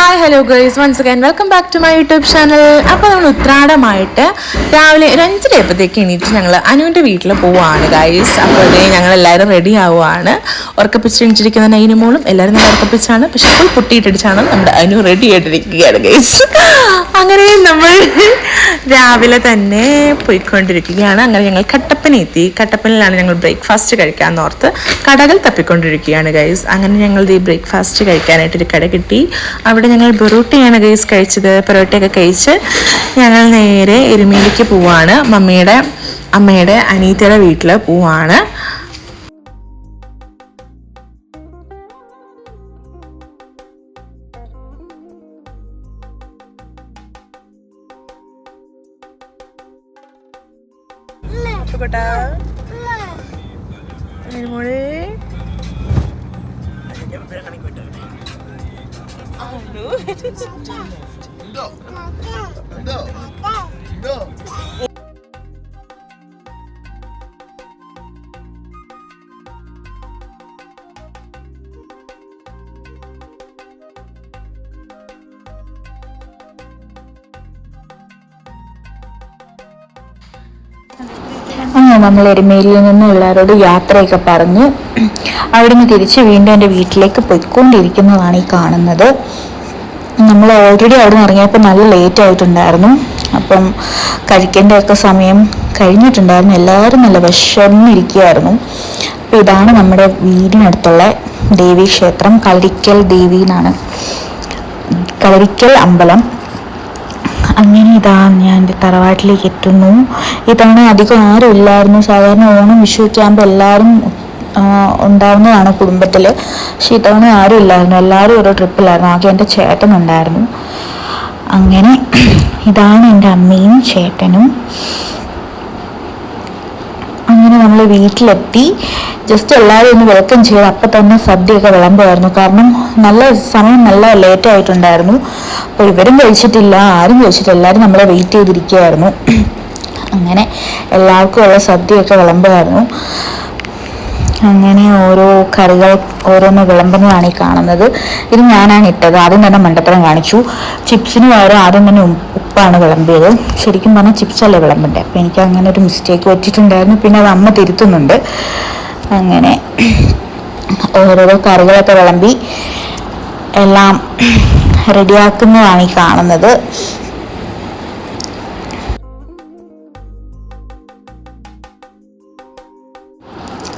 Hi hello guys, once again welcome back to my YouTube channel. അപ്പോൾ നമ്മൾ ഉത്രാടമായിട്ട് രാവിലെ ഒരു 5:30 എണീറ്റ് ഞങ്ങൾ അനുവിൻ്റെ വീട്ടിൽ പോവുകയാണ് ഗൈസ്. അപ്പോൾ ഞങ്ങളെല്ലാവരും റെഡി ആവുകയാണ്. ഉറക്കപ്പിച്ചിരിക്കുന്ന നൈനുമോളും എല്ലാവരും നല്ല ഉറക്കപ്പിച്ചാണ്, പക്ഷെ ഫുൾ പൊട്ടിയിട്ടടിച്ചാണ് നമ്മുടെ അനു റെഡി ആയിട്ടിരിക്കുകയാണ് ഗൈസ്. അങ്ങനെ നമ്മൾ രാവിലെ തന്നെ പോയിക്കൊണ്ടിരിക്കുകയാണ്. അങ്ങനെ ഞങ്ങൾ കട്ടപ്പനെത്തി. കട്ടപ്പനയിലാണ് ഞങ്ങൾ ബ്രേക്ക്ഫാസ്റ്റ് കഴിക്കാമെന്നോർത്ത് കടകൾ തപ്പിക്കൊണ്ടിരിക്കുകയാണ് ഗൈസ്. അങ്ങനെ ഞങ്ങൾ ഈ ബ്രേക്ക്ഫാസ്റ്റ് കഴിക്കാനായിട്ടൊരു കട കിട്ടി. അവിടെ ഞങ്ങൾ പൊറോട്ടയാണ് ഗൈസ് കഴിച്ചത്. പൊറോട്ടയൊക്കെ കഴിച്ച് ഞങ്ങൾ നേരെ എരുമേലിക്ക് പോവാണ്. അമ്മയുടെ അനീറ്റയുടെ വീട്ടിൽ പോവാണ്. നമ്മൾ എരുമേലിയിൽ നിന്ന് എല്ലാവരോടും യാത്രയൊക്കെ പറഞ്ഞ് അവിടുന്ന് തിരിച്ച് വീണ്ടും എൻ്റെ വീട്ടിലേക്ക് പോയിക്കൊണ്ടിരിക്കുന്നതാണ് ഈ കാണുന്നത്. നമ്മൾ ഓൾറെഡി അവിടെ നിന്ന് ഇറങ്ങിയപ്പോൾ നല്ല ലേറ്റ് ആയിട്ടുണ്ടായിരുന്നു. അപ്പം കഴിക്കേണ്ടതൊക്കെ സമയം കഴിഞ്ഞിട്ടുണ്ടായിരുന്നു. എല്ലാവരും നല്ല വിശന്നിരിക്കുകയായിരുന്നു. അപ്പം ഇതാണ് നമ്മുടെ വീടിനടുത്തുള്ള ദേവീക്ഷേത്രം. കളരിക്കൽ ദേവി എന്നാണ്, കളരിക്കൽ അമ്പലം. അങ്ങനെ ഇതാ ഞാൻ എൻ്റെ തറവാട്ടിലേക്ക് എത്തുന്നു. ഇതാണ് അധികം ആരും ഇല്ലായിരുന്നു. സാധാരണ ഓണം വിഷുവൊക്കെ ആകുമ്പോൾ എല്ലാവരും ഉണ്ടാവുന്നതാണ് കുടുംബത്തിൽ. പക്ഷെ ഇതവണ ആരും ഇല്ലായിരുന്നു, എല്ലാവരും ഓരോ ട്രിപ്പിലായിരുന്നു. ആകെ എൻ്റെ ചേട്ടനുണ്ടായിരുന്നു. അങ്ങനെ ഇതാണ് എൻ്റെ അമ്മയും ചേട്ടനും. അങ്ങനെ നമ്മൾ വീട്ടിലെത്തി. ജസ്റ്റ് എല്ലാവരും ഒന്ന് വെൽക്കം ചെയ്ത് അപ്പം തന്നെ സദ്യയൊക്കെ വിളമ്പുമായിരുന്നു. കാരണം സമയം നല്ല ലേറ്റ് ആയിട്ടുണ്ടായിരുന്നു. അപ്പോൾ ഇവരും കഴിച്ചിട്ടില്ല, ആരും കഴിച്ചിട്ടില്ല. എല്ലാവരും നമ്മളെ വെയിറ്റ് ചെയ്തിരിക്കുകയായിരുന്നു. അങ്ങനെ എല്ലാവർക്കും ഉള്ള സദ്യയൊക്കെ വിളമ്പുമായിരുന്നു. അങ്ങനെ ഓരോ കറികൾ ഓരോന്ന് വിളമ്പുന്നതാണ് ഈ കാണുന്നത്. ഇത് ഞാനാണ് ഇട്ടത്. ആദ്യം തന്നെ മണ്ടത്തരം കാണിച്ചു. ചിപ്സിന് പകരം ആദ്യം തന്നെ ഉപ്പാണ് വിളമ്പിയത്. ശരിക്കും പറഞ്ഞാൽ ചിപ്സല്ലേ വിളമ്പണ്ടേ. അപ്പം എനിക്ക് അങ്ങനെ ഒരു മിസ്റ്റേക്ക് പറ്റിയിട്ടുണ്ടായിരുന്നു. പിന്നെ അത് അമ്മ തിരുത്തുന്നുണ്ട്. അങ്ങനെ ഓരോരോ കറികളൊക്കെ വിളമ്പി എല്ലാം റെഡിയാക്കുന്നതാണ് ഈ കാണുന്നത്.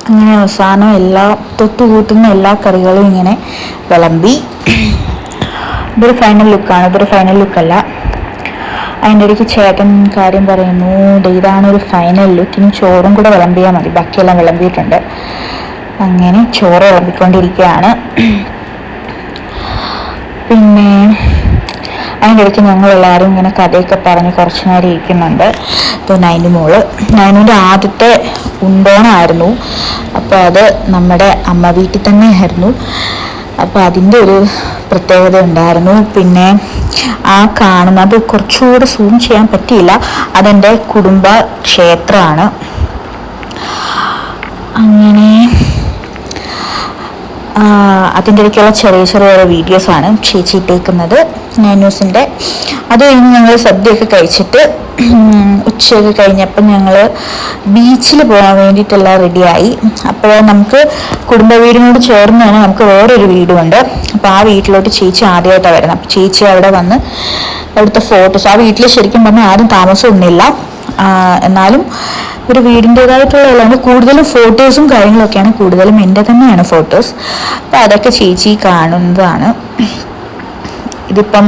അങ്ങനെ അവസാനം തൊട്ടുകൂട്ടുന്ന എല്ലാ കറികളും ഇങ്ങനെ വിളമ്പി. ഇതൊരു ഫൈനൽ ലുക്കാണ്. ഇതൊരു ഫൈനൽ ലുക്കല്ല. അതിൻ്റെ ഇടയ്ക്ക് ചേട്ടൻ കാര്യം പറയുന്നു, ഇതാണ് ഒരു ഫൈനൽ ലുക്ക്, ഇനി ചോറും കൂടെ വിളമ്പിയാൽ മതി, ബാക്കിയെല്ലാം വിളമ്പിയിട്ടുണ്ട്. അങ്ങനെ ചോറ് വിളമ്പിക്കൊണ്ടിരിക്കുകയാണ്. പിന്നെ അതിൻ്റെ ഇടയ്ക്ക് ഞങ്ങളെല്ലാവരും ഇങ്ങനെ കഥയൊക്കെ പറഞ്ഞ് കുറച്ച് നേരം ഇരിക്കുന്നുണ്ട്. ഇപ്പോൾ നൈനുവിൻ്റെ ആദ്യത്തെ ഉണ്ടോണമായിരുന്നു. അപ്പോൾ അത് നമ്മുടെ അമ്മ വീട്ടിൽ തന്നെ ആയിരുന്നു. അപ്പോൾ അതിൻ്റെ ഒരു പ്രത്യേകത ഉണ്ടായിരുന്നു. പിന്നെ ആ കാണുന്നത് കുറച്ചുകൂടെ സൂം ചെയ്യാൻ പറ്റിയില്ല, അതെൻ്റെ കുടുംബ ക്ഷേത്രമാണ്. അങ്ങനെ അതിൻ്റെ ഇടയ്ക്കുള്ള ചെറിയ ചെറിയ വീഡിയോസാണ് ചേച്ചി ഇട്ടേക്കുന്നത് നൈനൂസിൻ്റെ. അത് കഴിഞ്ഞ് ഞങ്ങൾ സദ്യയൊക്കെ കഴിച്ചിട്ട് ഉച്ചയൊക്കെ കഴിഞ്ഞപ്പോൾ ഞങ്ങൾ ബീച്ചിൽ പോകാൻ വേണ്ടിയിട്ടെല്ലാം റെഡിയായി. അപ്പോൾ നമുക്ക് കുടുംബ വീടിനോട് ചേർന്ന് തന്നെ നമുക്ക് വേറൊരു വീടുമുണ്ട്. അപ്പോൾ ആ വീട്ടിലോട്ട് ചേച്ചി ആദ്യമായിട്ടാണ് വരുന്നത്. അപ്പോൾ ചേച്ചി അവിടെ വന്ന് അവിടുത്തെ ഫോട്ടോസ്, ആ വീട്ടിൽ ശരിക്കും പറഞ്ഞാൽ ആരും താമസമൊന്നുമില്ല, എന്നാലും ഒരു വീടിൻ്റെതായിട്ടുള്ള കൂടുതലും ഫോട്ടോസും കാര്യങ്ങളൊക്കെയാണ്, കൂടുതലും എൻ്റെ തന്നെയാണ് ഫോട്ടോസ്. അപ്പം അതൊക്കെ ചേച്ചി കാണുന്നതാണ്. ഇതിപ്പം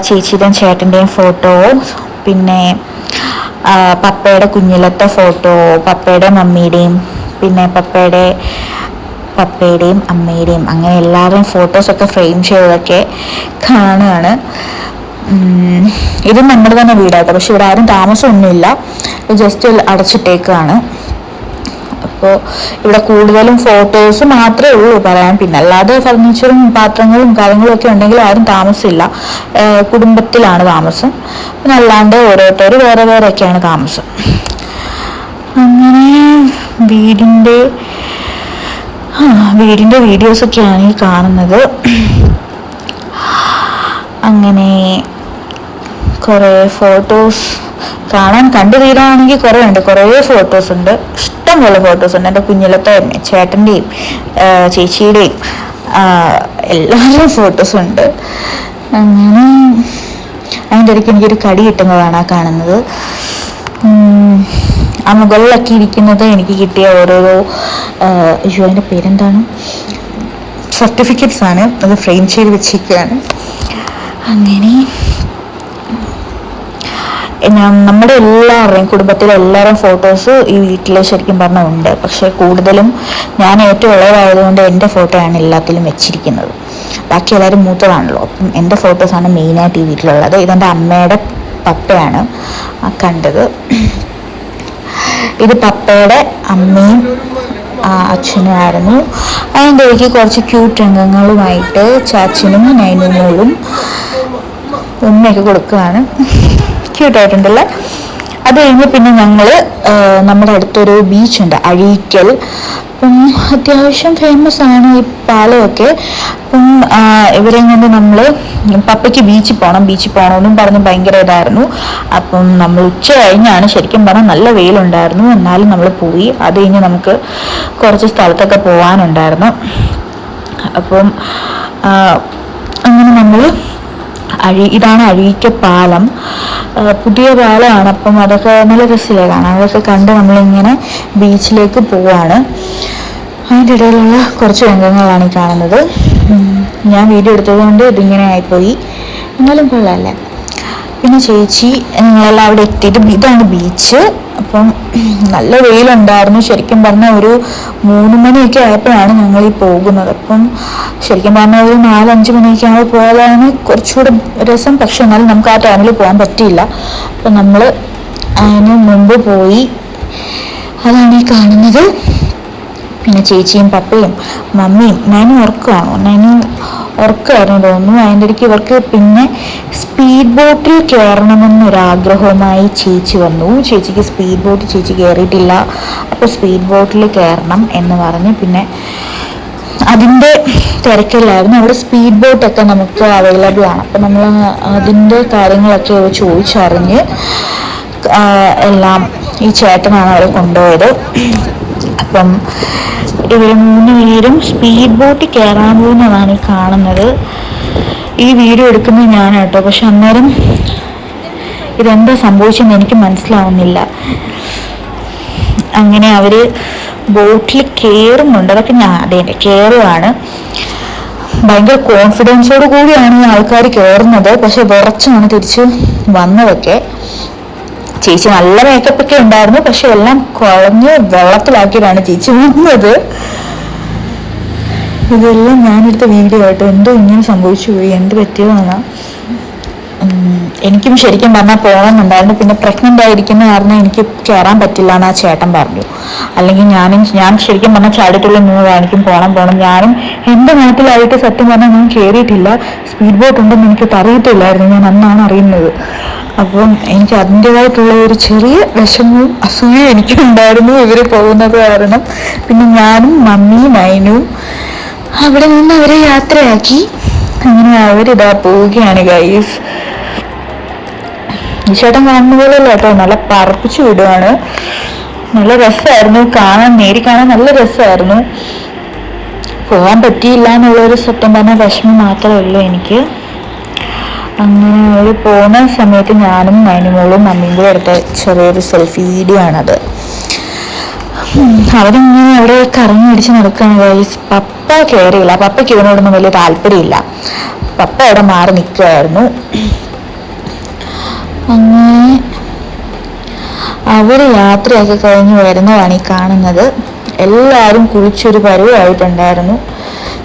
ചേച്ചിയുടെയും ചേട്ടൻ്റെയും ഫോട്ടോ, പിന്നെ പപ്പയുടെ കുഞ്ഞിലത്തെ ഫോട്ടോ, പപ്പയുടെ മമ്മിയുടെയും പിന്നെ പപ്പയുടെയും അമ്മയുടെയും, അങ്ങനെ എല്ലാവരുടെയും ഫോട്ടോസൊക്കെ ഫ്രെയിം ചെയ്തതൊക്കെ കാണുകയാണ്. ഇത് നമ്മുടെ തന്നെ വീടാട്ടോ, പക്ഷെ ഇവിടെ ആരും താമസമൊന്നുമില്ല, ജസ്റ്റ് അടച്ചിട്ടേക്കാണ്. അപ്പോൾ ഇവിടെ കൂടുതലും ഫോട്ടോസ് മാത്രമേ ഉള്ളൂ പറയാൻ. പിന്നെ അല്ലാതെ ഫർണിച്ചറും പാത്രങ്ങളും കാര്യങ്ങളും ഒക്കെ ഉണ്ടെങ്കിൽ ആരും താമസമില്ല, കുടുംബത്തിലാണ് താമസം. പിന്നെ അല്ലാണ്ട് ഓരോരുത്തർ വേറെ വേറെയൊക്കെയാണ് താമസം. അങ്ങനെ വീടിൻ്റെ വീഡിയോസൊക്കെയാണ് ഈ കാണുന്നത്. അങ്ങനെ കുറേ ഫോട്ടോസ് കണ്ടു തീരാണെങ്കിൽ കുറേ ഉണ്ട്, കുറേ ഫോട്ടോസ് ഉണ്ട്, ഇഷ്ടംപോലെ ഫോട്ടോസ് ഉണ്ട്. എൻ്റെ കുഞ്ഞിലത്തെയും ചേട്ടൻ്റെയും ചേച്ചിയുടെയും എല്ലാവരും ഫോട്ടോസ് ഉണ്ട്. അങ്ങനെ അതിൻ്റെ ഇടയ്ക്ക് എനിക്കൊരു കടി കിട്ടുന്നതാണ് ആ കാണുന്നത്. ആ മുകളിലൊക്കെ ഇരിക്കുന്നത് എനിക്ക് കിട്ടിയ ഓരോരോ അതിൻ്റെ പേരെന്താണ്, സർട്ടിഫിക്കറ്റ്സ് ആണ്. അത് ഫ്രെയിം ചെയ്ത് വെച്ചിരിക്കുകയാണ്. അങ്ങനെ നമ്മുടെ എല്ലാവരുടെയും കുടുംബത്തിലെ എല്ലാവരും ഫോട്ടോസ് ഈ വീട്ടിൽ ശരിക്കും പറഞ്ഞാൽ ഉണ്ട്. പക്ഷെ കൂടുതലും ഞാൻ ഏറ്റവും ഉള്ളതായതുകൊണ്ട് എൻ്റെ ഫോട്ടോയാണ് എല്ലാത്തിലും വെച്ചിരിക്കുന്നത്. ബാക്കി എല്ലാവരും മൂത്തതാണല്ലോ, അപ്പം എൻ്റെ ഫോട്ടോസാണ് മെയിനായിട്ട് ഈ വീട്ടിലുള്ളത്. ഇതെൻ്റെ അമ്മയുടെ പപ്പയാണ് കണ്ടത്. ഇത് പപ്പയുടെ അമ്മയും അച്ഛനും ആയിരുന്നു. അതിൻ്റെ ഇടയ്ക്ക് കുറച്ച് ക്യൂട്ട് രംഗങ്ങളുമായിട്ട് ചാച്ചനും നൈനുമോളും ഉമ്മയൊക്കെ കൊടുക്കുകയാണ്. ക്യൂട്ടായിട്ടുണ്ടല്ലേ. അത് കഴിഞ്ഞ് പിന്നെ ഞങ്ങൾ നമ്മുടെ അടുത്തൊരു ബീച്ചുണ്ട്, അഴീക്കൽ. അപ്പം അത്യാവശ്യം ഫേമസ് ആണ് ഈ പാലമൊക്കെ. അപ്പം ഇവരെയും കൊണ്ട് നമ്മൾ പപ്പയ്ക്ക് ബീച്ചിൽ പോകണമെന്നും പറഞ്ഞ് ഭയങ്കര ഇതായിരുന്നു. അപ്പം നമ്മൾ ഉച്ച കഴിഞ്ഞാണ്, ശരിക്കും പറഞ്ഞാൽ നല്ല വെയിലുണ്ടായിരുന്നു, എന്നാലും നമ്മൾ പോയി. അത് കഴിഞ്ഞ് നമുക്ക് കുറച്ച് സ്ഥലത്തൊക്കെ പോകാനുണ്ടായിരുന്നു. അപ്പം അങ്ങനെ നമ്മൾ ഇതാണ് അഴീക്ക പാലം, പുതിയ പാലമാണ്. അപ്പം അതൊക്കെ നല്ല രസമില്ലേ കാണാൻ. അതൊക്കെ കണ്ട് നമ്മളിങ്ങനെ ബീച്ചിലേക്ക് പോവാണ്. അതിൻ്റെ ഇടയിലുള്ള കുറച്ച് രംഗങ്ങളാണ് ഈ കാണുന്നത്. ഞാൻ വീഡിയോ എടുത്തത് കൊണ്ട് ഇതിങ്ങനെ ആയിപ്പോയി, എന്നാലും കൊള്ളാമല്ലേ. പിന്നെ ചേച്ചി ഞങ്ങളെല്ലാം അവിടെ എത്തിയിട്ട് ഇതാണ് ബീച്ച്. അപ്പം നല്ല വെയിലുണ്ടായിരുന്നു. ശരിക്കും പറഞ്ഞാൽ ഒരു 3 മണിയൊക്കെ ആയപ്പോഴാണ് ഞങ്ങൾ ഈ പോകുന്നത്. അപ്പം ശരിക്കും പറഞ്ഞാൽ ഒരു 4-5 മണിയൊക്കെ ആകുമ്പോൾ പോയാലാണ് കുറച്ചുകൂടെ രസം. പക്ഷെ എന്നാലും നമുക്ക് ആ ടൈമിൽ പോകാൻ പറ്റിയില്ല. അപ്പം നമ്മൾ അതിന് മുമ്പ് പോയി. അതാണ് ഈ കാണുന്നത്. പിന്നെ ചേച്ചിയും പപ്പയും മമ്മിയും നൈനും ഉറക്കമായിരുന്നു തോന്നുന്നു. അതിൻ്റെ ഇടയ്ക്ക് ഇവർക്ക് പിന്നെ സ്പീഡ് ബോട്ടിൽ കയറണമെന്നൊരാഗ്രഹവുമായി ചേച്ചി വന്നു. ചേച്ചിക്ക് സ്പീഡ് ബോട്ട് ചേച്ചി കയറിയിട്ടില്ല. അപ്പോൾ സ്പീഡ് ബോട്ടിൽ കയറണം എന്ന് പറഞ്ഞ് പിന്നെ അതിൻ്റെ തിരക്കിലായിരുന്നു. അവിടെ സ്പീഡ് ബോട്ടൊക്കെ നമുക്ക് അവൈലബിൾ ആണ്. അപ്പം നമ്മൾ അതിൻ്റെ കാര്യങ്ങളൊക്കെ ചോദിച്ചറിഞ്ഞ് എല്ലാം ഈ ചേട്ടനാണ് അവിടെ കൊണ്ടുപോയത്. അപ്പം ഇവർ 3 പേരും സ്പീഡ് ബോട്ടിൽ കയറാൻ പോകുന്നതാണ് ഈ കാണുന്നത്. ഈ വീഡിയോ എടുക്കുന്നത് ഞാനാട്ടോ. പക്ഷെ അന്നേരം ഇതെന്താ സംഭവിച്ചെന്ന് എനിക്ക് മനസ്സിലാവുന്നില്ല. അങ്ങനെ അവർ ബോട്ടിൽ കയറുന്നുണ്ട്. അതൊക്കെ കയറുകയാണ്. ഭയങ്കര കോൺഫിഡൻസോട് കൂടിയാണ് ഈ ആൾക്കാർ കയറുന്നത്. പക്ഷെ വിറച്ചാണ് തിരിച്ച് വന്നതൊക്കെ. ചേച്ചി നല്ല മേക്കപ്പ് ഒക്കെ ഉണ്ടായിരുന്നു, പക്ഷെ എല്ലാം കുഴഞ്ഞ് വെള്ളത്തിലാക്കിയിട്ടാണ് ചേച്ചി വന്നത്. ഇതെല്ലാം ഞാനെടുത്ത വീഡിയോ ആയിട്ട് എന്തോ ഇങ്ങനെ സംഭവിച്ചു പോയി, എന്ത് പറ്റിയതാണ്. എനിക്കും ശരിക്കും പറഞ്ഞാൽ പോകണമെന്നുണ്ടായിരുന്നു. പിന്നെ പ്രഗ്നൻ്റ് ആയിരിക്കുന്ന കാരണം എനിക്ക് കയറാൻ പറ്റില്ല എന്ന് ആ ചേട്ടൻ പറഞ്ഞു. അല്ലെങ്കിൽ ഞാൻ ശരിക്കും പറഞ്ഞാൽ ചാടിയിട്ടുള്ള എനിക്കും പോകണം. ഞാനും എൻ്റെ നാട്ടിലായിട്ട് സത്യം പറഞ്ഞാൽ ഞാൻ കയറിയിട്ടില്ല. സ്പീഡ് ബോട്ട് ഉണ്ടെന്ന് എനിക്ക് അറിയത്തില്ലായിരുന്നു. ഞാൻ അന്നാണ് അറിയുന്നത്. അപ്പം എനിക്ക് അതിൻ്റെതായിട്ടുള്ള ഒരു ചെറിയ വിഷമവും അസൂയയും എനിക്കുണ്ടായിരുന്നു ഇവർ പോകുന്നത് കാരണം. പിന്നെ ഞാനും മമ്മിയും നൈനും അവിടെ നിന്ന് അവരെ യാത്രയാക്കി. അങ്ങനെ അവരിതാ പോവുകയാണ് ഗൈസ്. ഈ ചേട്ടൻ കാണുന്ന പോലെയല്ല കേട്ടോ, നല്ല പറപ്പിച്ചു വിടുവാണ്. നല്ല രസമായിരുന്നു നേരി കാണാൻ നല്ല രസമായിരുന്നു. പോകാൻ പറ്റിയില്ല എന്നുള്ളൊരു സത്യം പറഞ്ഞ വിഷമം മാത്രമേ ഉള്ളൂ എനിക്ക്. അങ്ങനെ അവർ പോകുന്ന സമയത്ത് ഞാനും നൈനുമോളും മമ്മിയും കൂടെ എടുത്ത ചെറിയൊരു സെൽഫി വീഡിയോ ആണത്. അവരിങ്ങനെ അവിടെ കറങ്ങി അടിച്ച് നടക്കുകയാണ് ഗൈസ്. പപ്പ കയറിയില്ല. പപ്പയ്ക്ക് ഇവനോടൊന്നും വലിയ താല്പര്യമില്ല. പപ്പ അവിടെ മാറി നിൽക്കുമായിരുന്നു. അങ്ങനെ അവർ യാത്രയൊക്കെ കഴിഞ്ഞ് വരുന്നതാണ് ഈ കാണുന്നത്. എല്ലാവരും കുളിച്ചൊരു പരുവായിട്ടുണ്ടായിരുന്നു.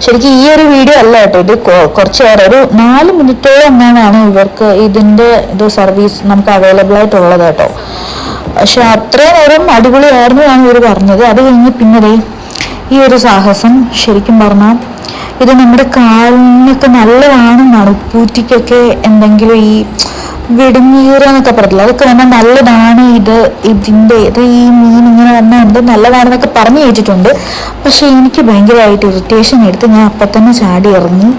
ശരിക്കും ഈ ഒരു വീഡിയോ അല്ല കേട്ടോ, ഇത് കുറച്ച് നേരം ഒരു 4 മിനിറ്റോളം എന്നാണ് ഇവർക്ക് ഇത് സർവീസ് നമുക്ക് അവൈലബിൾ ആയിട്ടുള്ളത് കേട്ടോ. പക്ഷെ അത്രയും നേരം അടിപൊളിയായിരുന്നു എന്നാണ് ഇവർ പറഞ്ഞത്. അത് കഴിഞ്ഞ് പിന്നെ ഈ ഒരു സാഹസം ശരിക്കും പറഞ്ഞാൽ ഇത് നമ്മുടെ കാലിനൊക്കെ നല്ലതാണെന്നാണ്. ഉപ്പൂറ്റിക്കൊക്കെ എന്തെങ്കിലും ഈ വെടിഞ്ഞീറ എന്നൊക്കെ പറയില്ല, അതൊക്കെ വന്നാൽ നല്ലതാണ്. ഈ മീൻ ഇങ്ങനെ വന്നാൽ എന്ത് നല്ലതാണെന്നൊക്കെ പറഞ്ഞു കേട്ടിട്ടുണ്ട്. പക്ഷെ എനിക്ക് ഭയങ്കരമായിട്ട് ഇറിറ്റേഷൻ എടുത്ത് ഞാൻ അപ്പം തന്നെ ചാടി ഇറങ്ങി.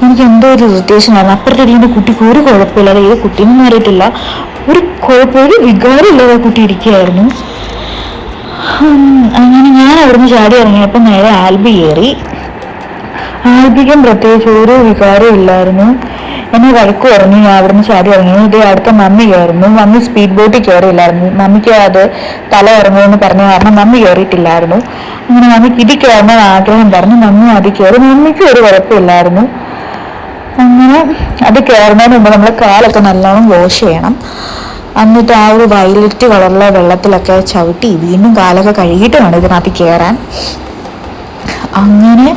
എനിക്ക് എന്തോ ഒരു ഇറിറ്റേഷൻ ആയിരുന്നു. അപ്പുറത്തെ ഇരിക്കുന്ന കുട്ടിക്ക് ഒരു കുഴപ്പമില്ലാതെ ഏത് കുട്ടീനെ മാറിയിട്ടില്ല, ഒരു കുഴപ്പം ഒരു വികാരം ഇല്ലാതെ കുട്ടി ഇരിക്കുകയായിരുന്നു. അങ്ങനെ ഞാൻ അവിടുന്ന് ചാടി ഇറങ്ങിയപ്പോൾ നേരെ ആൽബി കയറി. ആൽബിക്കും പ്രത്യേകിച്ച് ഒരു വികാരവും ഇല്ലായിരുന്നു. എന്നെ വഴക്ക് പറഞ്ഞു ഞാൻ അവിടുന്ന് ചാടി ഇറങ്ങി. ഇത് അടുത്ത മമ്മി കയറുന്നു. മമ്മി സ്പീഡ് ബോട്ടിൽ കയറിയില്ലായിരുന്നു. മമ്മിക്ക് അത് തല ഇറങ്ങുമെന്ന് പറഞ്ഞ കാരണം മമ്മി കയറിയിട്ടില്ലായിരുന്നു. അങ്ങനെ മമ്മിക്ക് ഇതിൽ കയറണമെന്ന് ആഗ്രഹം പറഞ്ഞു. മമ്മി അതിൽ കയറി. മമ്മിക്ക് ഒരു കുഴപ്പമില്ലായിരുന്നു. അങ്ങനെ അത് കയറുന്നതിന് മുമ്പ് നമ്മൾ കാലൊക്കെ നല്ലോണം വാഷ് ചെയ്യണം. എന്നിട്ട് ആ ഒരു വയലറ്റ് കളറിലെ വെള്ളത്തിലൊക്കെ ചവിട്ടി വീണ്ടും കാലൊക്കെ കഴുകിയിട്ട് വേണം ഇതിനകത്ത് കയറാൻ. അങ്ങനെ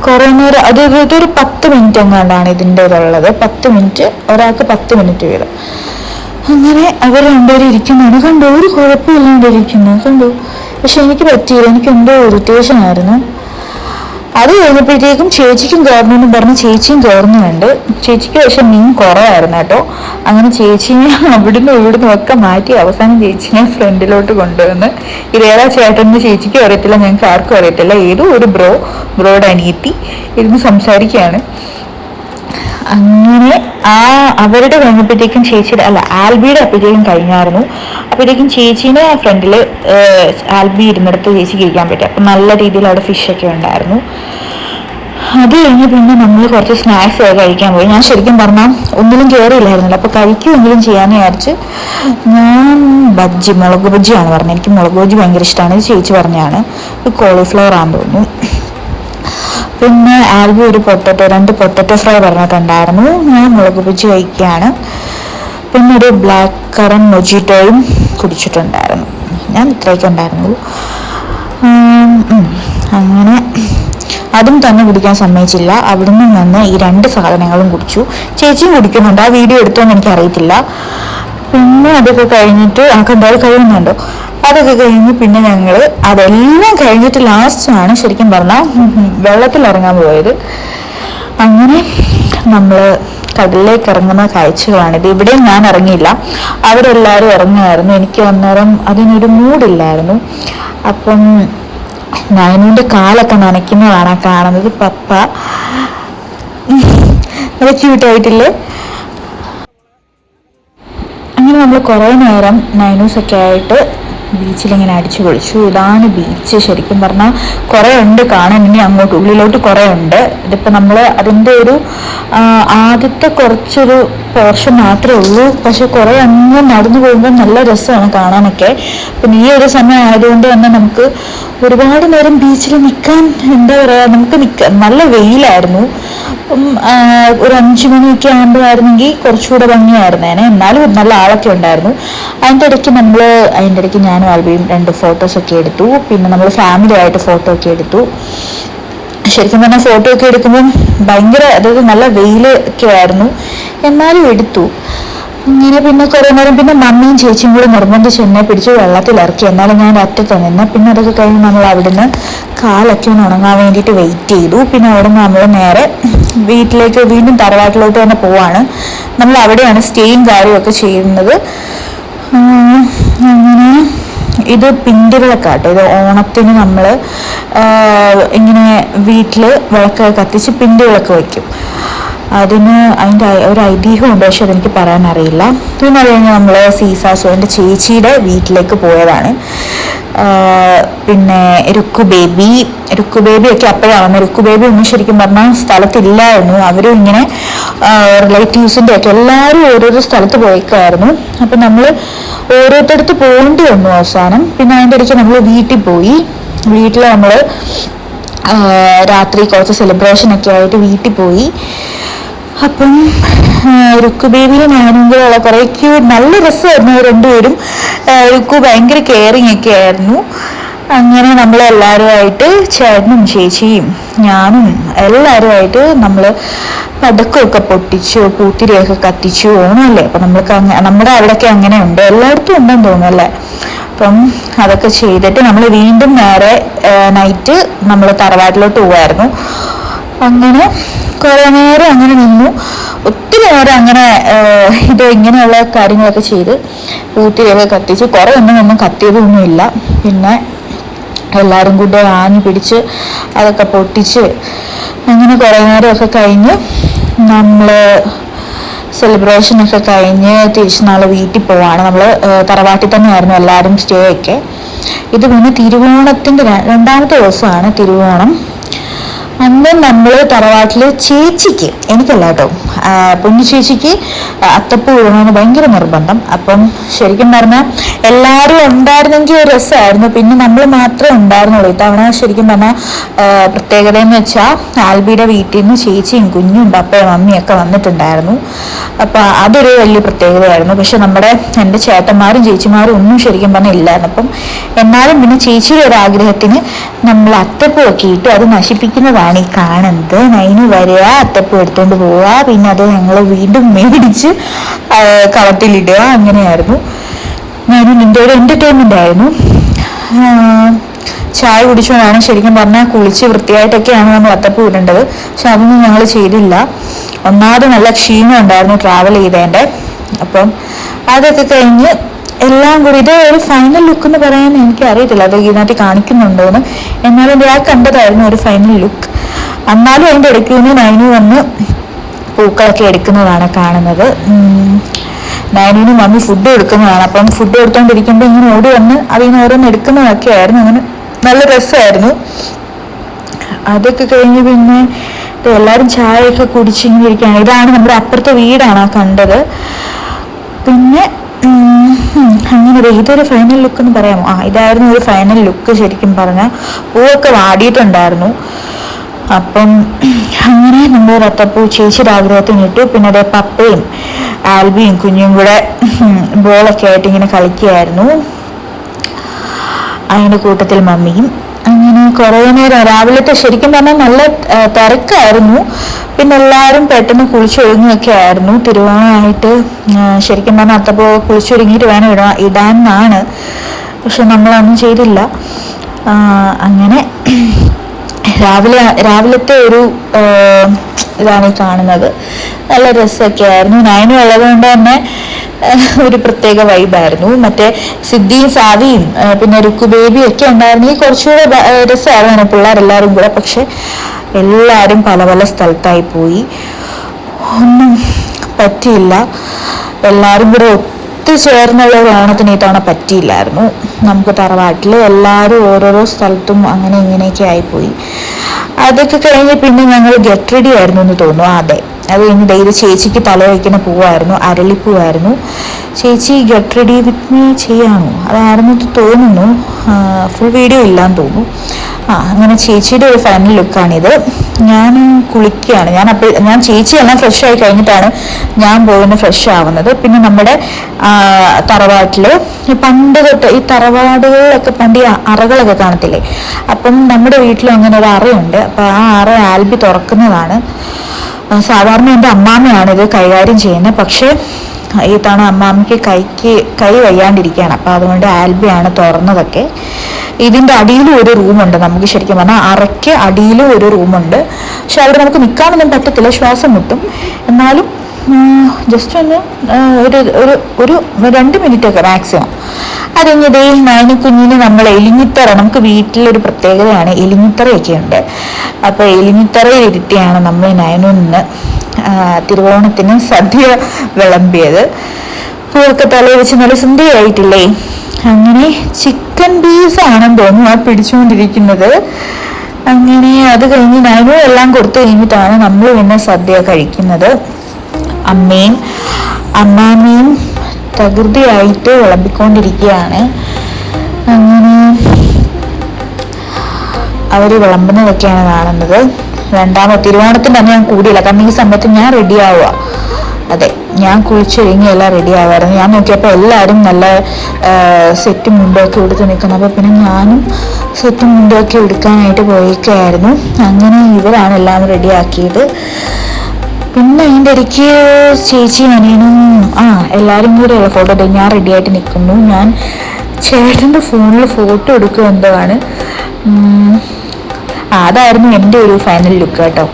കുറേ നേരം ഇതൊരു 10 മിനിറ്റ് എങ്ങാണ്ടാണ് ഇതിൻ്റെ ഇതുള്ളത്. 10 മിനിറ്റ്, ഒരാൾക്ക് 10 മിനിറ്റ് വീതം. അങ്ങനെ അവർ രണ്ടുപേരും ഇരിക്കുന്നതാണ്. കണ്ടു, ഒരു കുഴപ്പമില്ലാണ്ട് ഇരിക്കുന്നു, കണ്ടു. പക്ഷെ എനിക്ക് പറ്റിയില്ല, എനിക്ക് എന്തോ ഇറിറ്റേഷൻ ആയിരുന്നു. അത് കഴിഞ്ഞപ്പോഴത്തേക്കും ചേച്ചിക്കും കയറണമെന്ന് പറഞ്ഞ് ചേച്ചിയും കയറുന്നുണ്ട്. ചേച്ചിക്ക് പക്ഷെ മീൻ കുറവായിരുന്നു കേട്ടോ. അങ്ങനെ ചേച്ചിനെ ഇവിടുന്ന് ഒക്കെ മാറ്റി അവസാനം ചേച്ചിനെ ഫ്രണ്ടിലോട്ട് കൊണ്ടുവന്ന്. ഇതേതാ ചേട്ടൻ്റെ ചേച്ചിക്കും അറിയത്തില്ല, ഞങ്ങൾക്ക് ആർക്കും അറിയത്തില്ല. ഏതോ ഒരു ബ്രോയുടെ അനിയത്തി ഇരുന്ന് സംസാരിക്കുകയാണ്. അങ്ങനെ അവരുടെ കഴിഞ്ഞപ്പോഴത്തേക്കും ചേച്ചിയുടെ ആൽബിയുടെ അപ്പോഴത്തേക്കും കഴിഞ്ഞായിരുന്നു. അപ്പോഴത്തേക്കും ചേച്ചീനെ ഫ്രണ്ടിൽ ആൽബി ഇരുന്നിടത്ത് ചേച്ചിക്ക് ഇരിക്കാൻ പറ്റി. അപ്പം നല്ല രീതിയിൽ അവിടെ ഫിഷൊക്കെ ഉണ്ടായിരുന്നു. അത് കഴിഞ്ഞ് പിന്നെ നമ്മൾ കുറച്ച് സ്നാക്സ് കഴിക്കാൻ പോയി. ഞാൻ ശരിക്കും പറഞ്ഞാൽ ഒന്നിലും കയറിയില്ലായിരുന്നല്ലോ, അപ്പോൾ കഴിക്കുമെങ്കിലും ചെയ്യാമെന്ന് വിചാരിച്ച് ഞാൻ മുളക് ബജ്ജിയാണ് പറഞ്ഞത്. എനിക്ക് മുളക് ബജ്ജി ഭയങ്കര ഇഷ്ടമാണ്. ചേച്ചി പറഞ്ഞതാണ്. കോളിഫ്ലവർ ആണെന്ന് തോന്നുന്നു. പിന്നെ ആൽബി ഒരു 2 പൊട്ടറ്റോ ഫ്രൈ പറഞ്ഞിട്ടുണ്ടായിരുന്നു. ഞാൻ മുളക് ബജ്ജി കഴിക്കുകയാണ്. പിന്നെ ഒരു ബ്ലാക്ക് കറന്റ് മൊജിറ്റോയും കുടിച്ചിട്ടുണ്ടായിരുന്നു. ഞാൻ ഇത്രയൊക്കെ ഉണ്ടായിരുന്നുള്ളൂ. അങ്ങനെ അതും തന്നെ കുടിക്കാൻ സമ്മതിച്ചില്ല. അവിടുന്ന് വന്ന് ഈ 2 സാധനങ്ങളും കുടിച്ചു. ചേച്ചിയും കുടിക്കുന്നുണ്ട്, ആ വീഡിയോ എടുത്തോന്ന് എനിക്കറിയത്തില്ല. പിന്നെ അതൊക്കെ കഴിഞ്ഞിട്ട് എന്തായാലും കഴിയുന്നുണ്ടോ, അതൊക്കെ കഴിഞ്ഞ് പിന്നെ ഞങ്ങൾ അതെല്ലാം കഴിഞ്ഞിട്ട് ലാസ്റ്റാണ് ശരിക്കും പറഞ്ഞാൽ വെള്ളത്തിൽ ഇറങ്ങാൻ പോയത്. അങ്ങനെ നമ്മൾ കടലിലേക്ക് ഇറങ്ങുന്ന കാഴ്ചകളാണിത്. ഇവിടെയും ഞാൻ ഇറങ്ങിയില്ല, അവരെല്ലാവരും ഇറങ്ങുമായിരുന്നു. എനിക്ക് അന്നേരം അതിനൊരു മൂഡില്ലായിരുന്നു. അപ്പം നയനൂൻ്റെ കാലൊക്കെ നനയ്ക്കുന്നതാണ് കാണുന്നത്. പപ്പ അത് ക്യൂട്ടായിട്ടില്ലേ. അങ്ങനെ നമ്മൾ കുറേ നേരം നൈനൂസൊക്കെ ആയിട്ട് ബീച്ചിലിങ്ങനെ അടിച്ചു പൊളിച്ചു. ഇതാണ് ബീച്ച്. ശരിക്കും പറഞ്ഞാൽ കുറേ ഉണ്ട് കാണാൻ. ഇനി അങ്ങോട്ട് ഉള്ളിലോട്ട് കുറേ ഉണ്ട്. ഇതിപ്പോൾ നമ്മൾ അതിൻ്റെ ഒരു ആദ്യത്തെ കുറച്ചൊരു പോർഷൻ മാത്രമേ ഉള്ളൂ. പക്ഷെ കുറേ അങ്ങ് നടന്നു പോകുമ്പോൾ നല്ല രസമാണ് കാണാനൊക്കെ. പിന്നെ ഈ ഒരു സമയം ആയതുകൊണ്ട് തന്നെ നമുക്ക് ഒരുപാട് നേരം ബീച്ചിൽ നിൽക്കാൻ എന്താ പറയുക, നമുക്ക് നല്ല വെയിലായിരുന്നു. ഒരു 5 മണിയൊക്കെ ആകുമ്പോഴായിരുന്നെങ്കിൽ കുറച്ചുകൂടെ ഭംഗിയായിരുന്നേനെ. എന്നാലും നല്ല ആളൊക്കെ ഉണ്ടായിരുന്നു. അതിൻ്റെ ഇടയ്ക്ക് ഞാനും ആൽബിയും 2 ഫോട്ടോസൊക്കെ എടുത്തു. പിന്നെ നമ്മൾ ഫാമിലി ആയിട്ട് ഫോട്ടോ ഒക്കെ എടുത്തു. ശരിക്കും പറഞ്ഞാൽ ഫോട്ടോ ഒക്കെ എടുക്കുമ്പം ഭയങ്കര നല്ല വെയിലൊക്കെ ആയിരുന്നു, എന്നാലും എടുത്തു. ഇങ്ങനെ പിന്നെ കുറേ നേരം പിന്നെ മമ്മിയും ചേച്ചിയും കൂടെ നിർബന്ധിച്ച് എന്നെ പിടിച്ച് വെള്ളത്തിലിറക്കി. എന്നാലും ഞാൻ അറ്റത്ത് നിന്ന്. പിന്നെ അതൊക്കെ കഴിഞ്ഞ് നമ്മൾ അവിടുന്ന് കാലൊക്കെ ഒന്ന് ഉണങ്ങാൻ വേണ്ടിയിട്ട് വെയിറ്റ് ചെയ്തു. പിന്നെ അവിടുന്ന് നമ്മൾ നേരെ വീട്ടിലേക്ക് വീണ്ടും തറവാട്ടിലോട്ട് തന്നെ പോവാണ്. നമ്മൾ അവിടെയാണ് സ്റ്റേയും കാര്യമൊക്കെ ചെയ്യുന്നത്. അങ്ങനെ ഇത് പിണ്ടിവിളക്കാട്ടോ. ഇത് ഓണത്തിന് നമ്മൾ ഇങ്ങനെ വീട്ടിൽ വിളക്ക് കത്തിച്ച് പിണ്ടിവിളക്ക് വയ്ക്കും. അതിൻ്റെ ഒരു ഐതിഹ്യമുണ്ട്, പക്ഷെ അതെനിക്ക് പറയാൻ അറിയില്ല. പിന്നെ അത് കഴിഞ്ഞ് നമ്മൾ സീസാസോൻ്റെ ചേച്ചിയുടെ വീട്ടിലേക്ക് പോയതാണ്. പിന്നെ രുക്കു ബേബിയൊക്കെ അപ്പോഴാണ് വന്നത്. രുക്കു ബേബി ഒന്നും ശരിക്കും പറഞ്ഞാൽ സ്ഥലത്തില്ലായിരുന്നു. അവരും ഇങ്ങനെ റിലേറ്റീവ്സിൻ്റെ ഒക്കെ എല്ലാവരും ഓരോരോ സ്ഥലത്ത് പോയേക്കായിരുന്നു. അപ്പം നമ്മൾ ഓരോരുത്തടുത്ത് പോകേണ്ടി വന്നു അവസാനം. പിന്നെ അതിൻ്റെ ഇടയ്ക്ക് നമ്മൾ വീട്ടിൽ പോയി. വീട്ടിൽ നമ്മൾ രാത്രി കുറച്ച് സെലിബ്രേഷനൊക്കെ ആയിട്ട് വീട്ടിൽ പോയി. അപ്പം രുക്കു ബേബിയും ഞാനും കൂടെയുള്ള കുറേ നല്ല രസമായിരുന്നു രണ്ടുപേരും. രുക്കു ഭയങ്കര കെയറിങ് ഒക്കെ ആയിരുന്നു. അങ്ങനെ നമ്മളെല്ലാവരുമായിട്ട് ചേട്ടനും ചേച്ചിയും ഞാനും എല്ലാവരുമായിട്ട് നമ്മൾ പടക്കമൊക്കെ പൊട്ടിച്ചു, പൂത്തിരിയൊക്കെ കത്തിച്ചു. ഓണമല്ലേ, അപ്പം നമ്മുടെ അവിടെയൊക്കെ അങ്ങനെ ഉണ്ട്, എല്ലായിടത്തും ഉണ്ടെന്ന് തോന്നുന്നു അല്ലേ. അപ്പം അതൊക്കെ ചെയ്തിട്ട് നമ്മൾ വീണ്ടും നേരെ നൈറ്റ് നമ്മൾ തറവാട്ടിലോട്ട് പോവായിരുന്നു. അങ്ങനെ കുറേ നേരം അങ്ങനെ നിന്നു, ഒത്തിരി നേരം അങ്ങനെ ഇങ്ങനെയുള്ള കാര്യങ്ങളൊക്കെ ചെയ്ത് പൂത്തിരിയൊക്കെ കത്തിച്ച്. കുറേ ഒന്നും കത്തിയതൊന്നുമില്ല. പിന്നെ എല്ലാവരും കൂടെ ആഞ്ഞു പിടിച്ച് അതൊക്കെ പൊട്ടിച്ച് അങ്ങനെ കുറേ നേരമൊക്കെ കഴിഞ്ഞ് നമ്മള് സെലിബ്രേഷനൊക്കെ കഴിഞ്ഞ് തിരിച്ച് നാളെ വീട്ടിൽ പോവാണ്. നമ്മൾ തറവാട്ടിൽ തന്നെയായിരുന്നു എല്ലാവരും സ്റ്റേ ഒക്കെ. ഇത് പിന്നെ തിരുവോണത്തിൻ്റെ രണ്ടാമത്തെ ദിവസമാണ് തിരുവോണം. അന്ന് നമ്മൾ തറവാട്ടിൽ ചേച്ചിക്ക്, എനിക്കല്ല കേട്ടോ, പൊന്നു ചേച്ചിക്ക് അത്തപ്പൂ ഇടണമെന്ന് ഭയങ്കര നിർബന്ധം. അപ്പം ശരിക്കും പറഞ്ഞാൽ എല്ലാവരും ഉണ്ടായിരുന്നെങ്കിൽ ഒരു രസമായിരുന്നു. പിന്നെ നമ്മൾ മാത്രമേ ഉണ്ടായിരുന്നുള്ളൂ. ഇത്തവണ ശരിക്കും പറഞ്ഞാൽ പ്രത്യേകത എന്ന് വെച്ചാൽ ആൽബിയുടെ വീട്ടിൽ നിന്ന് ചേച്ചിയും കുഞ്ഞും പപ്പയും മമ്മിയൊക്കെ വന്നിട്ടുണ്ടായിരുന്നു. അപ്പം അതൊരു വലിയ പ്രത്യേകതയായിരുന്നു. പക്ഷെ എൻ്റെ ചേട്ടന്മാരും ചേച്ചിമാരും ഒന്നും ശരിക്കും പറഞ്ഞാൽ ഇല്ലായിരുന്നു. അപ്പം എന്നാലും പിന്നെ ചേച്ചിയുടെ ഒരു ആഗ്രഹത്തിന് നമ്മൾ അത്തപ്പൂ ഒക്കെ ഇട്ടു. അത് നശിപ്പിക്കുന്നതാണ് ഈ കാണുന്നത്. നൈന് വരിക, അത്തപ്പൂ എടുത്തോണ്ട് പോവുക, പിന്നെ അത് ഞങ്ങൾ വീണ്ടും മേടിച്ച് കളത്തിലിടുക. അങ്ങനെയായിരുന്നു. നിന്റെ ഒരു എന്റർടൈൻമെന്റ് ആയിരുന്നു. ചായ കുടിച്ചുകൊണ്ടാണ് ശരിക്കും പറഞ്ഞാൽ കുളിച്ച് വൃത്തിയായിട്ടൊക്കെയാണ് നമ്മൾ അത്തപ്പൂ ഇടേണ്ടത്. പക്ഷെ അതൊന്നും ഞങ്ങൾ ചെയ്തില്ല. ഒന്നാമത് നല്ല ക്ഷീണം ഉണ്ടായിരുന്നു ട്രാവൽ ചെയ്തതിൻ്റെ. അപ്പം അതൊക്കെ കഴിഞ്ഞ് എല്ലാം കൂടി ഇത് ഒരു ഫൈനൽ ലുക്ക് എന്ന് പറയാൻ എനിക്ക് അറിയത്തില്ല അത് ഇതിനകത്ത് കാണിക്കുന്നുണ്ടോന്ന്. എന്നാലും ഞാൻ കണ്ടതായിരുന്നു ഒരു ഫൈനൽ ലുക്ക്. എന്നാലും അതിൻ്റെ ഇടയ്ക്ക് നിന്ന് നൈനു വന്ന് പൂക്കളൊക്കെ എടുക്കുന്നതാണ് കാണുന്നത്. നൈനുവിന് മമ്മി ഫുഡ് എടുക്കുന്നതാണ്. അപ്പം ഫുഡ് എടുത്തോണ്ടിരിക്കുമ്പോൾ ഇങ്ങനെ ഓടി വന്ന് അതിൽ നിന്ന് ഓരോന്ന് എടുക്കുന്നതൊക്കെ ആയിരുന്നു. അങ്ങനെ നല്ല രസമായിരുന്നു. അതൊക്കെ കഴിഞ്ഞ് പിന്നെ എല്ലാവരും ചായയൊക്കെ കുടിച്ചിങ്ങനെ ഇരിക്കുകയാണ്. ഇതാണ് നമ്മുടെ അപ്പുറത്തെ വീടാണ് കണ്ടത്. പിന്നെ അങ്ങനെ ഇതൊരു ഫൈനൽ ലുക്ക് എന്ന് പറയാമോ? ഇതായിരുന്നു ഒരു ഫൈനൽ ലുക്ക്. ശരിക്കും പറഞ്ഞാൽ പൂവൊക്കെ വാടിയിട്ടുണ്ടായിരുന്നു. അപ്പം അങ്ങനെ നമ്മൾ അത്തപ്പൂ ചേച്ചിയുടെ ആഗ്രഹത്തിന് ഇട്ടു. പിന്നെ അതേ പപ്പയും ആൽബിയും കുഞ്ഞും കൂടെ ബോളൊക്കെ ആയിട്ട് ഇങ്ങനെ കളിക്കുകയായിരുന്നു. അതിൻ്റെ കൂട്ടത്തിൽ മമ്മിയും. അങ്ങനെ കുറേ നേരം രാവിലത്തെ ശരിക്കും പറഞ്ഞാൽ നല്ല തിരക്കായിരുന്നു. പിന്നെ എല്ലാവരും പെട്ടെന്ന് കുളിച്ചൊരുങ്ങിയൊക്കെ ആയിരുന്നു. തിരുവോണമായിട്ട് ശരിക്കും പറഞ്ഞാൽ അത്തപ്പൂ കുളിച്ചൊരുങ്ങിയിട്ട് വേണം ഇടാനാണ്. പക്ഷെ നമ്മളൊന്നും ചെയ്തില്ല. അങ്ങനെ രാവിലത്തെ ഒരു ഇതാണ് ഈ കാണുന്നത്. നല്ല രസമൊക്കെ ആയിരുന്നു. നൈനും ഉള്ളത് കൊണ്ട് തന്നെ ഒരു പ്രത്യേക വൈബായിരുന്നു. മറ്റേ സിദ്ധിയും സാവിയും പിന്നെ രുക്കു ബേബിയും ഒക്കെ ഉണ്ടായിരുന്നെങ്കിൽ കുറച്ചുകൂടെ രസമായിരുന്നു പിള്ളേരെല്ലാവരും കൂടെ. പക്ഷെ എല്ലാവരും പല പല സ്ഥലത്തായി പോയി. ഒന്നും പറ്റിയില്ല. എല്ലാവരും കൂടെ ഒത്തുചേർന്നുള്ള ഓണത്തിന് ഈ തവണ പറ്റിയില്ലായിരുന്നു. നമുക്ക് തറവാട്ടിൽ എല്ലാവരും ഓരോരോ സ്ഥലത്തും അങ്ങനെ ഇങ്ങനെയൊക്കെ ആയിപ്പോയി. അതൊക്കെ കഴിഞ്ഞ് പിന്നെ ഞങ്ങൾ ഗെറ്റ് റെഡി ആയിരുന്നു എന്ന് തോന്നുന്നു. അതെ, അത് കഴിഞ്ഞ് ഡെയിലി ചേച്ചിക്ക് തല വയ്ക്കുന്ന പൂവായിരുന്നു, അരളിപ്പൂവായിരുന്നു. ചേച്ചി ഗെറ്റ് റെഡി വിത്ത് മീ ചെയ്യാണോ അതായിരുന്നു തോന്നുന്നു. ഫുൾ വീഡിയോ ഇല്ലാന്ന് തോന്നുന്നു. അങ്ങനെ ചേച്ചിയുടെ ഒരു ഫൈനൽ ലുക്കാണിത്. ഞാൻ കുളിക്കുകയാണ്. ഞാൻ ചേച്ചി എല്ലാം ഫ്രഷ് ആയി കഴിഞ്ഞിട്ടാണ് ഞാൻ പോയിന്ന് ഫ്രഷ് ആവുന്നത്. പിന്നെ നമ്മുടെ തറവാട്ടിൽ പണ്ട് തൊട്ട് ഈ തറവാടുകളിലൊക്കെ പണ്ട് ഈ അറകളൊക്കെ കാണത്തില്ലേ, അപ്പം നമ്മുടെ വീട്ടിലും അങ്ങനെ ഒരു അറയുണ്ട്. അപ്പം ആ അറ ആൽബി തുറക്കുന്നതാണ്. സാധാരണ എൻ്റെ അമ്മാമ്മയാണ് ഇത് കൈകാര്യം ചെയ്യുന്നത്. പക്ഷേ ഈ തവണ അമ്മാമ്മയ്ക്ക് കൈ വയ്യാണ്ടിരിക്കുകയാണ്. അപ്പം അതുകൊണ്ട് ആൽബിയാണ് തുറന്നതൊക്കെ. ഇതിൻ്റെ അടിയിലും ഒരു റൂമുണ്ട്. നമുക്ക് ശരിക്കും പറഞ്ഞാൽ അറയ്ക്ക് അടിയിലും ഒരു റൂമുണ്ട്. പക്ഷെ അവിടെ നമുക്ക് നിൽക്കാനൊന്നും പറ്റത്തില്ല, ശ്വാസം മുട്ടും. എന്നാലും ജസ്റ്റ് ഒന്ന് ഒരു 2 മിനിറ്റൊക്കെ മാക്സിമം. അത് കഴിഞ്ഞതേ കുഞ്ഞിന് നമ്മൾ എലിഞ്ഞിത്തറ, നമുക്ക് വീട്ടിലൊരു പ്രത്യേകതയാണ് എലിഞ്ഞിത്തറയൊക്കെ ഉണ്ട്. അപ്പോൾ എലിഞ്ഞിത്തറയിൽ ഇരുത്തിയാണ് നമ്മൾ നയനുവിന് തിരുവോണത്തിന് സദ്യ വിളമ്പിയത്. പൂവൊക്കെ തലയിൽ വെച്ച് നല്ല സുന്ദരിയായിട്ടില്ലേ. അങ്ങനെ ചിക്കൻ പീസ് ആണെന്ന് തോന്നുന്നു ആ പിടിച്ചുകൊണ്ടിരിക്കുന്നത്. അങ്ങനെ അത് കഴിഞ്ഞ് നയനു എല്ലാം കൊടുത്തു കഴിഞ്ഞിട്ടാണ് നമ്മൾ പിന്നെ സദ്യ കഴിക്കുന്നത്. അമ്മയും അമ്മാമ്മയും തകൃതിയായിട്ട് വിളമ്പിക്കൊണ്ടിരിക്കുകയാണ്. അങ്ങനെ അവര് വിളമ്പുന്നതൊക്കെയാണ് കാണുന്നത്. തിരുവോണത്തിന് തന്നെ ഞാൻ കൂടിയില്ല, കാരണം ഈ സമയത്ത് ഞാൻ റെഡി ആവുക. അതെ, ഞാൻ കുളിച്ചൊരുങ്ങി എല്ലാം റെഡി ആവായിരുന്നു. ഞാൻ നോക്കിയപ്പോൾ എല്ലാവരും നല്ല സെറ്റും മുണ്ടൊക്കെ എടുത്ത് നിൽക്കുന്നു. അപ്പോൾ പിന്നെ ഞാനും സെറ്റും മുണ്ടൊക്കെ എടുക്കാനായിട്ട് പോയിക്കായിരുന്നു. അങ്ങനെ ഇവരാണ് എല്ലാം റെഡിയാക്കിയത്. പിന്നെ അതിൻ്റെ ഇടയ്ക്ക് ചേച്ചിയും അനിയനും എല്ലാവരും കൂടെയുള്ള ഫോട്ടോ. ഞാൻ റെഡിയായിട്ട് നിൽക്കുന്നു. ഞാൻ ചേട്ടൻ്റെ ഫോണിൽ ഫോട്ടോ എടുക്കുക എന്താണ്. അതായിരുന്നു എൻ്റെ ഒരു ഫൈനൽ ലുക്ക് കേട്ടോ.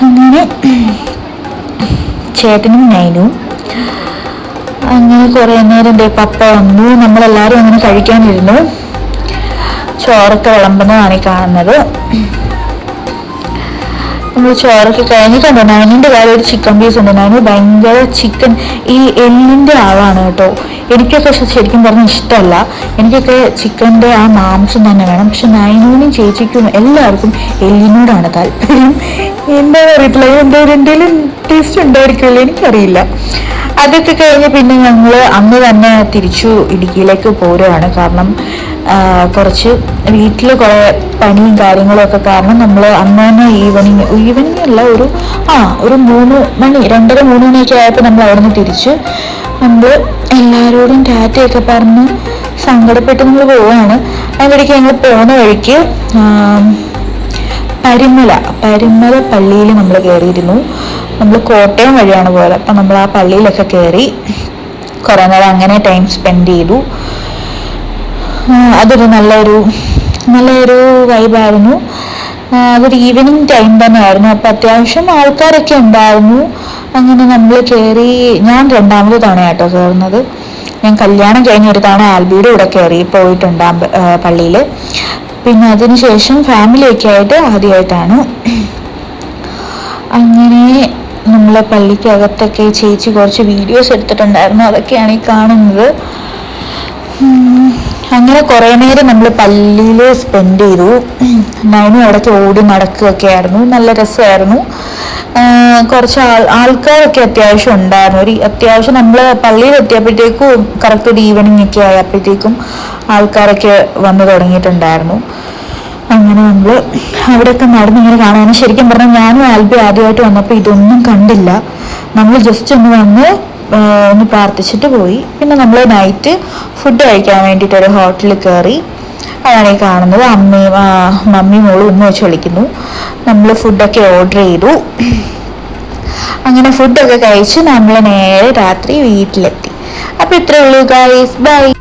അങ്ങനെ ചേട്ടനും നൈനും അങ്ങനെ കുറേ നേരം പപ്പ വന്നു. നമ്മളെല്ലാവരും അങ്ങനെ കഴിക്കാനിരുന്നു. ചോറൊക്കെ വിളമ്പുന്നതാണ് ഈ കാണുന്നത്. നമ്മൾ ചോറൊക്കെ കഴിഞ്ഞിട്ടുണ്ട്. നൈനിൻ്റെ കാര്യം ഒരു ചിക്കൻ പീസ് ഉണ്ട്. നൈന് ഭയങ്കര ചിക്കൻ ഈ എല്ലിൻ്റെ ആളാണ് കേട്ടോ. എനിക്കൊക്കെ ശരിക്കും പറഞ്ഞാൽ ഇഷ്ടമല്ല. എനിക്കൊക്കെ ചിക്കൻ്റെ ആ മാംസം തന്നെ വേണം. പക്ഷെ നൈനൂനും ചേച്ചിക്കും എല്ലാവർക്കും എല്ലിനോടാണ് താല്പര്യം. എന്താ അറിയത്തില്ല, എന്തെങ്കിലും ടേസ്റ്റ് ഉണ്ടായിരിക്കുമല്ലോ, എനിക്കറിയില്ല. അതൊക്കെ കഴിഞ്ഞ് പിന്നെ ഞങ്ങൾ അന്ന് തന്നെ തിരിച്ചു ഇടുക്കിയിലേക്ക് പോരുകയാണ്. കാരണം കുറച്ച് വീട്ടിൽ കുറേ പണിയും കാര്യങ്ങളും ഒക്കെ കാരണം നമ്മൾ അന്ന് തന്നെ ഈവനിങ് അല്ല, ഒരു 3 മണി 2:30 3 മണിയൊക്കെ ആയപ്പോൾ നമ്മൾ അവിടെ നിന്ന് തിരിച്ച് നമ്മൾ എല്ലാവരോടും ടാറ്റയൊക്കെ പറഞ്ഞ് സങ്കടപ്പെട്ട് നമ്മൾ പോവുകയാണ്. അതിനിടയ്ക്ക് ഞങ്ങൾ പോകുന്ന വഴിക്ക് പരിമല പള്ളിയിൽ നമ്മൾ കയറിയിരുന്നു. നമ്മൾ കോട്ടയം വഴിയാണ് പോയത്. അപ്പം നമ്മൾ ആ പള്ളിയിലൊക്കെ കയറി കുറേ നേരം അങ്ങനെ ടൈം സ്പെൻഡ് ചെയ്തു. അതൊരു നല്ലൊരു വൈബായിരുന്നു. അതൊരു ഈവനിങ് ടൈം തന്നെയായിരുന്നു. അപ്പം അത്യാവശ്യം ആൾക്കാരൊക്കെ ഉണ്ടായിരുന്നു. അങ്ങനെ നമ്മൾ കയറി. ഞാൻ 2ാമത് തവണയാട്ടോ കയറുന്നത്. ഞാൻ കല്യാണം കഴിഞ്ഞ ഒരു തവണ ആൽബിയുടെ കൂടെ കയറി പോയിട്ടുണ്ട് പള്ളിയിൽ. പിന്നെ അതിനുശേഷം ഫാമിലിയൊക്കെ ആയിട്ട് ആദ്യമായിട്ടാണ്. അങ്ങനെ നമ്മളെ പള്ളിക്കകത്തൊക്കെ ചേച്ചി കുറച്ച് വീഡിയോസ് എടുത്തിട്ടുണ്ടായിരുന്നു. അതൊക്കെയാണ് ഈ കാണുന്നത്. അങ്ങനെ കുറേ നേരം നമ്മൾ പള്ളിയിൽ സ്പെൻഡ് ചെയ്തു. നൈനും ഇടയ്ക്ക് ഓടി നടക്കുകയൊക്കെ ആയിരുന്നു. നല്ല രസമായിരുന്നു. കുറച്ച് ആൾക്കാരൊക്കെ അത്യാവശ്യം ഉണ്ടായിരുന്നു. അത്യാവശ്യം നമ്മൾ പള്ളിയിൽ എത്തിയപ്പോഴത്തേക്കും കറക്റ്റ് ഒരു ഈവനിങ് ഒക്കെ ആയപ്പോഴത്തേക്കും ആൾക്കാരൊക്കെ വന്നു തുടങ്ങിയിട്ടുണ്ടായിരുന്നു. അങ്ങനെ നമ്മൾ അവിടെയൊക്കെ നടന്നിങ്ങനെ കാണാനും. ശരിക്കും പറഞ്ഞാൽ ഞാനും ആൽബി ആദ്യമായിട്ട് വന്നപ്പോൾ ഇതൊന്നും കണ്ടില്ല. നമ്മൾ ജസ്റ്റ് ഒന്ന് പ്രാർത്ഥിച്ചിട്ട് പോയി. പിന്നെ നമ്മൾ നൈറ്റ് ഫുഡ് കഴിക്കാൻ വേണ്ടിയിട്ട് ഒരു ഹോട്ടലിൽ കയറി. അതാണ് ഈ കാണുന്നത്. മമ്മി മോളും ഒന്ന് വെച്ച് വിളിക്കുന്നു. നമ്മൾ ഫുഡൊക്കെ ഓർഡർ ചെയ്തു. അങ്ങനെ ഫുഡൊക്കെ കഴിച്ച് നമ്മൾ നേരെ രാത്രി വീട്ടിലെത്തി. അപ്പോൾ ഇത്രയേ ഉള്ളൂ ഗൈസ്, ബൈ.